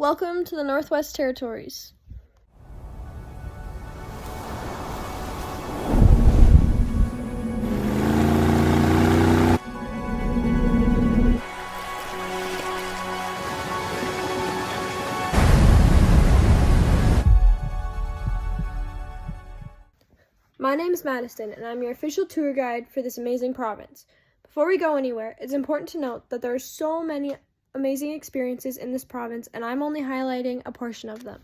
Welcome to the Northwest Territories. My name is Madison, and I'm your official tour guide for this amazing province. Before we go anywhere, it's important to note that there are so many amazing experiences in this province, and I'm only highlighting a portion of them.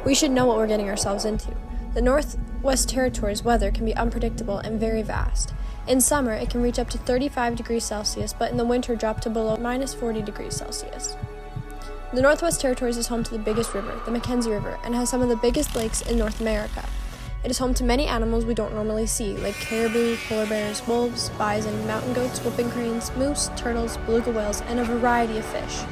We should know what we're getting ourselves into. The Northwest Territories weather can be unpredictable and very vast. In summer, it can reach up to 35 degrees Celsius, but in the winter drop to below minus 40 degrees Celsius. The Northwest Territories is home to the biggest river, the Mackenzie River, and has some of the biggest lakes in North America. It is home to many animals we don't normally see, like caribou, polar bears, wolves, bison, mountain goats, whooping cranes, moose, turtles, beluga whales, and a variety of fish.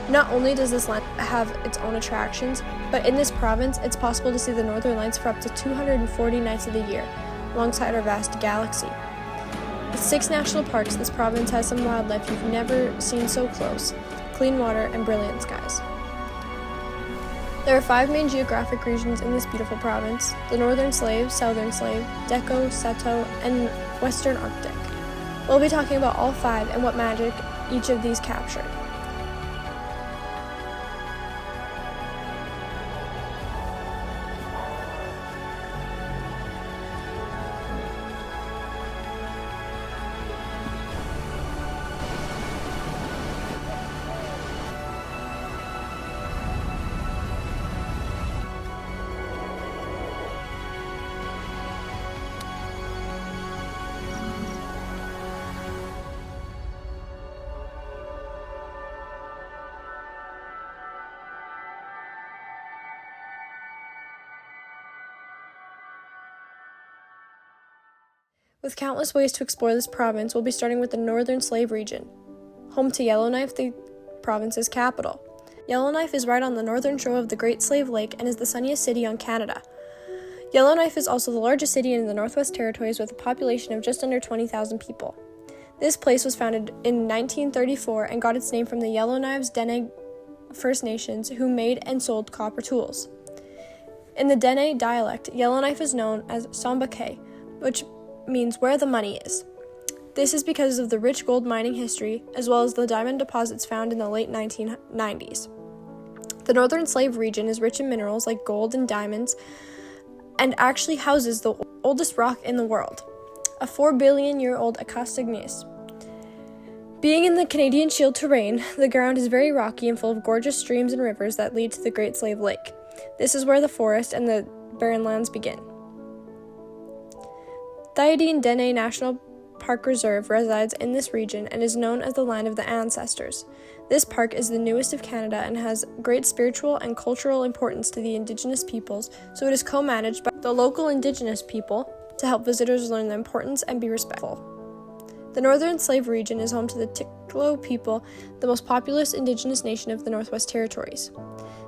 Not only does this land have its own attractions, but in this province, it's possible to see the northern lights for up to 240 nights of the year, alongside our vast galaxy. With 6 national parks, this province has some wildlife you've never seen so close, clean water, and brilliant skies. There are 5 main geographic regions in this beautiful province: the Northern Slave, Southern Slave, Deco, Seto, and Western Arctic. We'll be talking about all 5 and what magic each of these captured. With countless ways to explore this province, we'll be starting with the Northern Slave region, home to Yellowknife, the province's capital. Yellowknife is right on the northern shore of the Great Slave Lake and is the sunniest city on Canada. Yellowknife is also the largest city in the Northwest Territories with a population of just under 20,000 people. This place was founded in 1934 and got its name from the Yellowknives Dene First Nations who made and sold copper tools. In the Dene dialect, Yellowknife is known as Sambake, which means where the money is. This is because of the rich gold mining history, as well as the diamond deposits found in the late 1990s. The Northern Slave region is rich in minerals like gold and diamonds, and actually houses the oldest rock in the world, a 4-billion-year-old Akasta gneiss. Being in the Canadian Shield terrain, the ground is very rocky and full of gorgeous streams and rivers that lead to the Great Slave Lake. This is where the forest and the barren lands begin. Théodine Dene National Park Reserve resides in this region and is known as the Land of the Ancestors. This park is the newest of Canada and has great spiritual and cultural importance to the Indigenous peoples, so it is co-managed by the local Indigenous people to help visitors learn the importance and be respectful. The Northern Slave region is home to the Tiklo people, the most populous Indigenous nation of the Northwest Territories.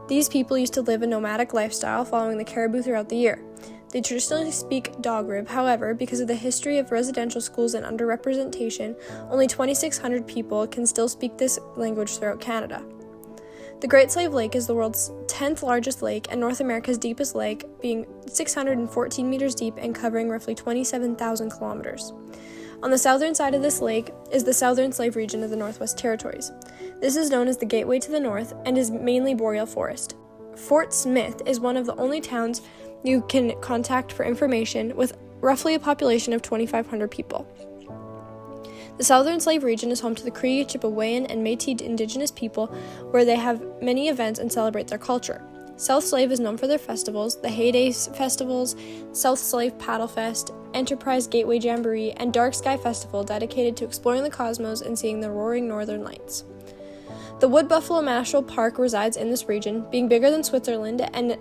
These people used to live a nomadic lifestyle, following the caribou throughout the year. They traditionally speak Dogrib, however, because of the history of residential schools and underrepresentation, only 2,600 people can still speak this language throughout Canada. The Great Slave Lake is the world's 10th largest lake and North America's deepest lake, being 614 meters deep and covering roughly 27,000 kilometers. On the southern side of this lake is the Southern Slave region of the Northwest Territories. This is known as the Gateway to the North and is mainly boreal forest. Fort Smith is one of the only towns you can contact for information, with roughly a population of 2,500 people. The Southern Slave region is home to the Cree, Chippewayan, and Métis Indigenous people, where they have many events and celebrate their culture. South Slave is known for their festivals, the Heyday festivals, South Slave Paddle Fest, Enterprise Gateway Jamboree, and Dark Sky Festival, dedicated to exploring the cosmos and seeing the roaring northern lights. The Wood Buffalo National Park resides in this region, being bigger than Switzerland and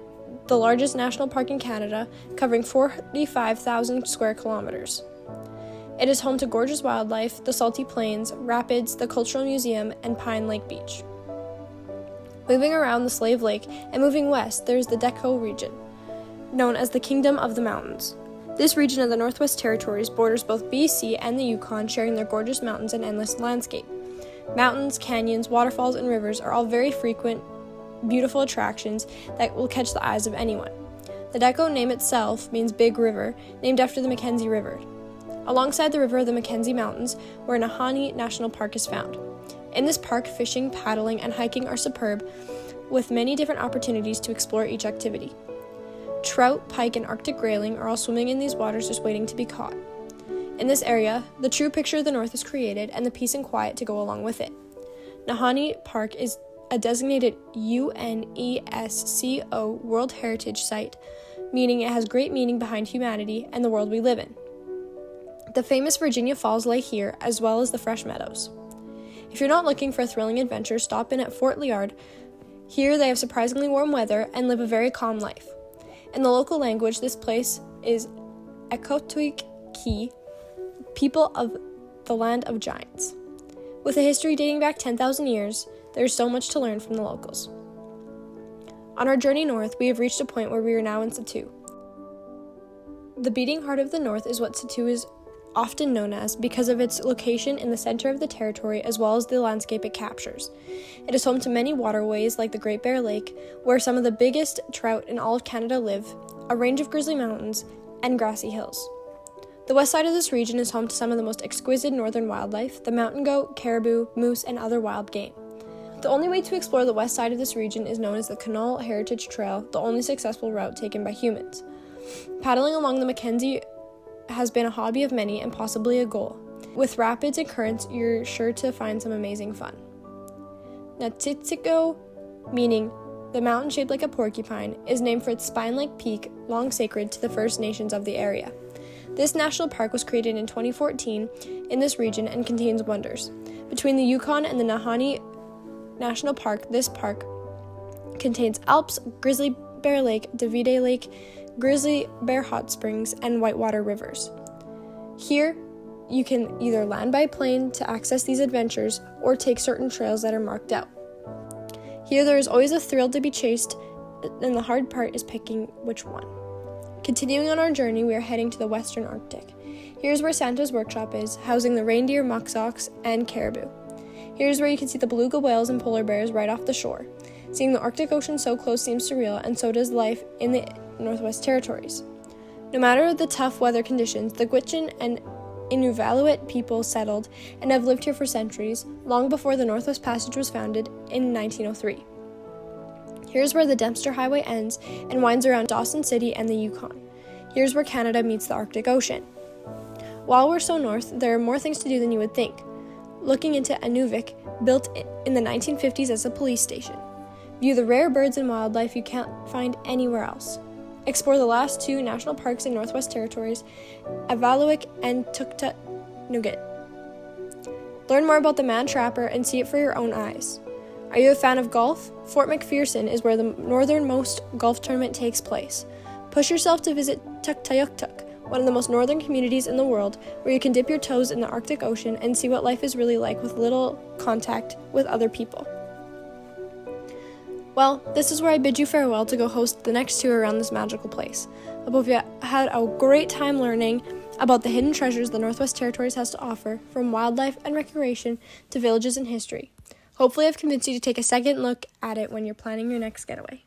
the largest national park in Canada, covering 45,000 square kilometers. It is home to gorgeous wildlife, the Salty Plains, rapids, the Cultural Museum, and Pine Lake Beach. Moving around the Slave Lake and moving west, there is the Deco region, known as the Kingdom of the Mountains. This region of the Northwest Territories borders both BC and the Yukon, sharing their gorgeous mountains and endless landscape. Mountains, canyons, waterfalls, and rivers are all very frequent, beautiful attractions that will catch the eyes of anyone. The Deco name itself means Big River, named after the Mackenzie River. Alongside the river are the Mackenzie Mountains, where Nahanni National Park is found. In this park, fishing, paddling, and hiking are superb, with many different opportunities to explore each activity. Trout, pike, and Arctic grayling are all swimming in these waters just waiting to be caught. In this area, the true picture of the North is created and the peace and quiet to go along with it. Nahanni Park is a designated UNESCO World Heritage Site, meaning it has great meaning behind humanity and the world we live in. The famous Virginia Falls lay here, as well as the fresh meadows. If you're not looking for a thrilling adventure, stop in at Fort Liard. Here they have surprisingly warm weather and live a very calm life. In the local language, this place is Ecotwic-Ki, people of the land of giants. With a history dating back 10,000 years, there is so much to learn from the locals. On our journey north, we have reached a point where we are now in Satu. The beating heart of the North is what Satu is often known as because of its location in the center of the territory as well as the landscape it captures. It is home to many waterways like the Great Bear Lake, where some of the biggest trout in all of Canada live, a range of grizzly mountains, and grassy hills. The west side of this region is home to some of the most exquisite northern wildlife, the mountain goat, caribou, moose, and other wild game. The only way to explore the west side of this region is known as the Canal Heritage Trail, the only successful route taken by humans. Paddling along the Mackenzie has been a hobby of many and possibly a goal. With rapids and currents, you're sure to find some amazing fun. Natitsiko, meaning the mountain shaped like a porcupine, is named for its spine-like peak, long sacred to the First Nations of the area. This national park was created in 2014 in this region and contains wonders. Between the Yukon and the Nahanni National Park, this park contains Alps, Grizzly Bear Lake, Davide Lake, Grizzly Bear Hot Springs, and Whitewater rivers. Here, you can either land by plane to access these adventures or take certain trails that are marked out. Here, there is always a thrill to be chased, and the hard part is picking which one. Continuing on our journey, we are heading to the Western Arctic. Here's where Santa's workshop is, housing the reindeer, muskox, and caribou. Here's where you can see the beluga whales and polar bears right off the shore. Seeing the Arctic Ocean so close seems surreal, and so does life in the Northwest Territories. No matter the tough weather conditions, the Gwich'in and Inuvialuit people settled and have lived here for centuries, long before the Northwest Passage was founded in 1903. Here's where the Dempster Highway ends and winds around Dawson City and the Yukon. Here's where Canada meets the Arctic Ocean. While we're so north, there are more things to do than you would think. Looking into Inuvik, built in the 1950s as a police station. View the rare birds and wildlife you can't find anywhere else. Explore the last two national parks in Northwest Territories, Iqaluit and Tuktoyaktuk. Learn more about the Man Trapper and see it for your own eyes. Are you a fan of golf? Fort McPherson is where the northernmost golf tournament takes place. Push yourself to visit Tuktoyaktuk, one of the most northern communities in the world, where you can dip your toes in the Arctic Ocean and see what life is really like with little contact with other people. Well, this is where I bid you farewell to go host the next tour around this magical place. I hope you had a great time learning about the hidden treasures the Northwest Territories has to offer, from wildlife and recreation to villages and history. Hopefully I've convinced you to take a second look at it when you're planning your next getaway.